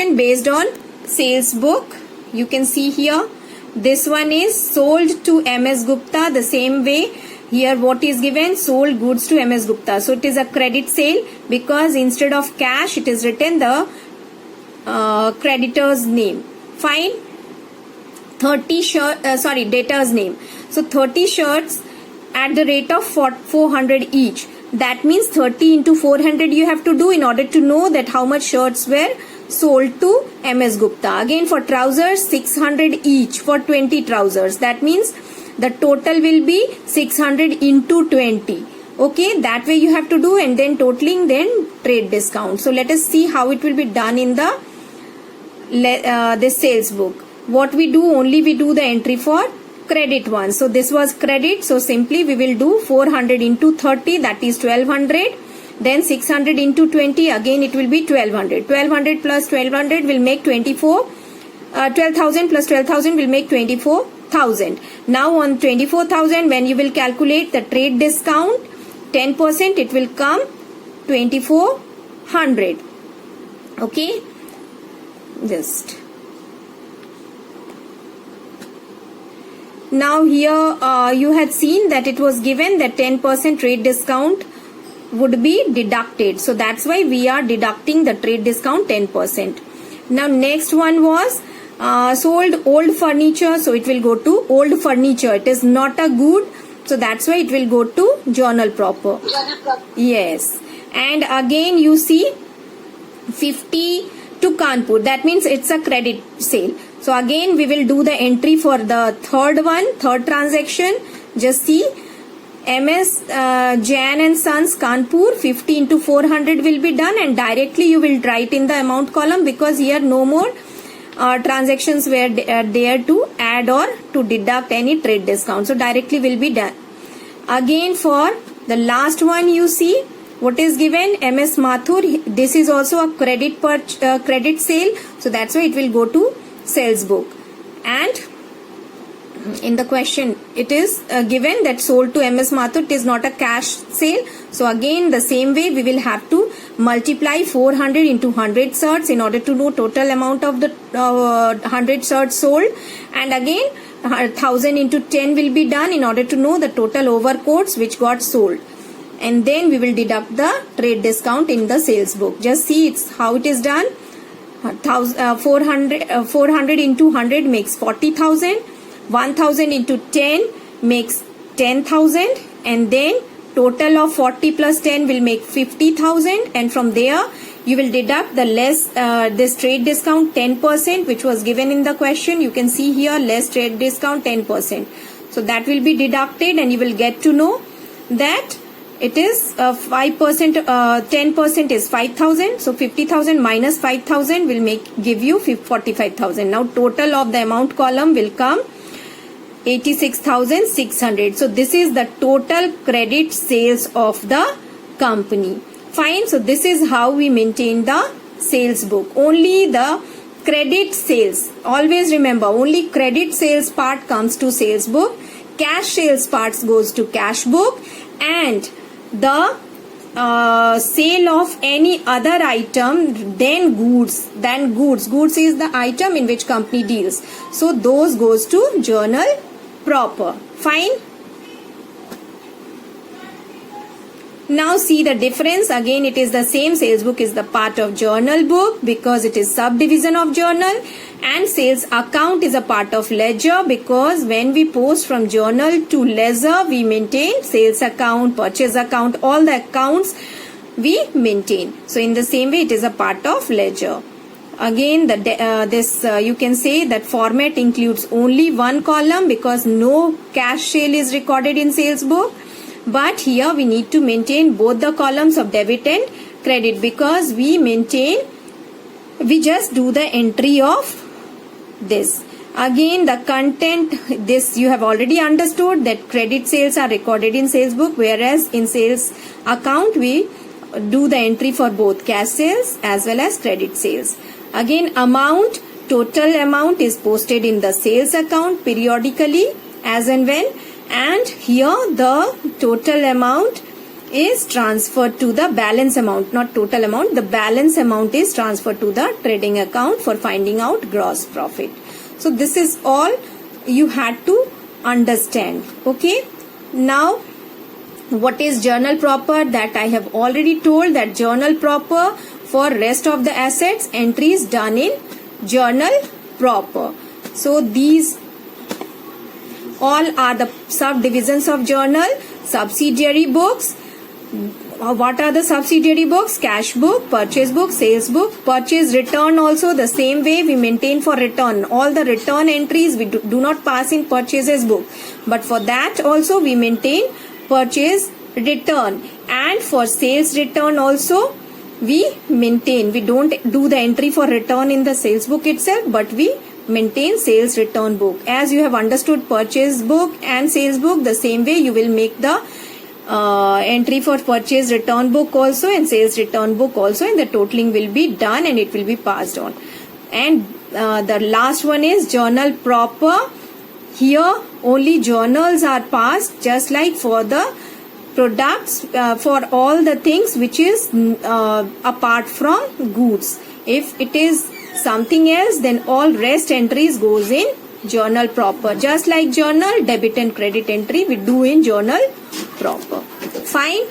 And based on sales book, you can see here, this one is sold to MS Gupta. The same way here what is given, sold goods to MS Gupta. So it is a credit sale because instead of cash it is written the creditor's name. Fine. 30 debtor's name. So 30 shirts at the rate of 400 each. That means 30 into 400 you have to do in order to know that how much shirts were sold to MS Gupta. Again for trousers, 600 each for 20 trousers. That means the total will be 600 into 20. Okay, that way you have to do, and then totaling, then trade discount. So let us see how it will be done in the this sales book. What we do, only we do the entry for credit one. So this was credit. So simply we will do 400 into 30, that is 1200. Then 600 into 20, again it will be 1200. 1200 plus 1200 will make 24. 12,000 plus 12,000 will make 24,000. Now on 24,000, when you will calculate the trade discount, 10%, it will come 2400. Okay. Just. Now here you had seen that it was given that 10% trade discount would be deducted. So that's why we are deducting the trade discount 10%. Now next one was sold old furniture. So it will go to old furniture. It is not a good. So that's why it will go to journal proper. Yes. And again you see 50 to Kanpur. That means it's a credit sale. So again we will do the entry for the third transaction. Just see, MS Jain and Sons Kanpur, 50 into 400 will be done, and directly you will write in the amount column because here no more transactions were there to add or to deduct any trade discount. So directly will be done. Again for the last one you see, what is given, MS Mathur, this is also a credit sale. So that's why it will go to sales book. And in the question it is given that sold to MS Mathur, it is not a cash sale. So again the same way we will have to multiply 400 into 100 shirts in order to know total amount of the 100 shirts sold, and again 1000 into 10 will be done in order to know the total overcoats which got sold, and then we will deduct the trade discount in the sales book. Just see it's how it is done. 400 into 100 makes 40,000. 1000 into 10 makes 10,000, and then total of 40 plus 10 will make 50,000, and from there you will deduct the less this trade discount 10% which was given in the question. You can see here less trade discount 10%. So that will be deducted, and you will get to know that it is 5%, 10% is 5,000. So 50,000 minus 5,000 will give you 45,000. Now total of the amount column will come 86,600. So this is the total credit sales of the company. Fine. So this is how we maintain the sales book. Only the credit sales. Always remember, only credit sales part comes to sales book. Cash sales parts goes to cash book, and the sale of any other item, then goods. Goods is the item in which company deals. So those goes to journal proper. Fine. Now see the difference. Again it is the same. Sales book is the part of journal book because it is subdivision of journal, and sales account is a part of ledger because when we post from journal to ledger we maintain sales account, purchase account, all the accounts we maintain. So in the same way it is a part of ledger. Again you can say that format includes only one column because no cash sale is recorded in sales book. But here we need to maintain both the columns of debit and credit because we just do the entry of this. Again the content, this you have already understood that credit sales are recorded in sales book, whereas in sales account we do the entry for both cash sales as well as credit sales. Again amount, total amount is posted in the sales account periodically as and when, and here the total amount is transferred to the balance amount, not total amount. The balance amount is transferred to the trading account for finding out gross profit. So this is all you had to understand. Okay. Now, what is journal proper? That I have already told, that journal proper for rest of the assets, entries done in journal proper. So these all are the subdivisions of journal. Subsidiary books. What are the subsidiary books? Cash book, purchase book, sales book, purchase return also the same way we maintain for return. All the return entries we do not pass in purchases book. But for that also we maintain purchase return. And for sales return also we maintain. We don't do the entry for return in the sales book itself, but we maintain sales return book. As you have understood purchase book and sales book, the same way you will make the entry for purchase return book also and sales return book also, and the totaling will be done and it will be passed on. And the last one is journal proper. Here only journals are passed, just like for the products, for all the things which is apart from goods. If it is something else, then all rest entries goes in journal proper. Just like journal, debit and credit entry we do in journal proper. Fine.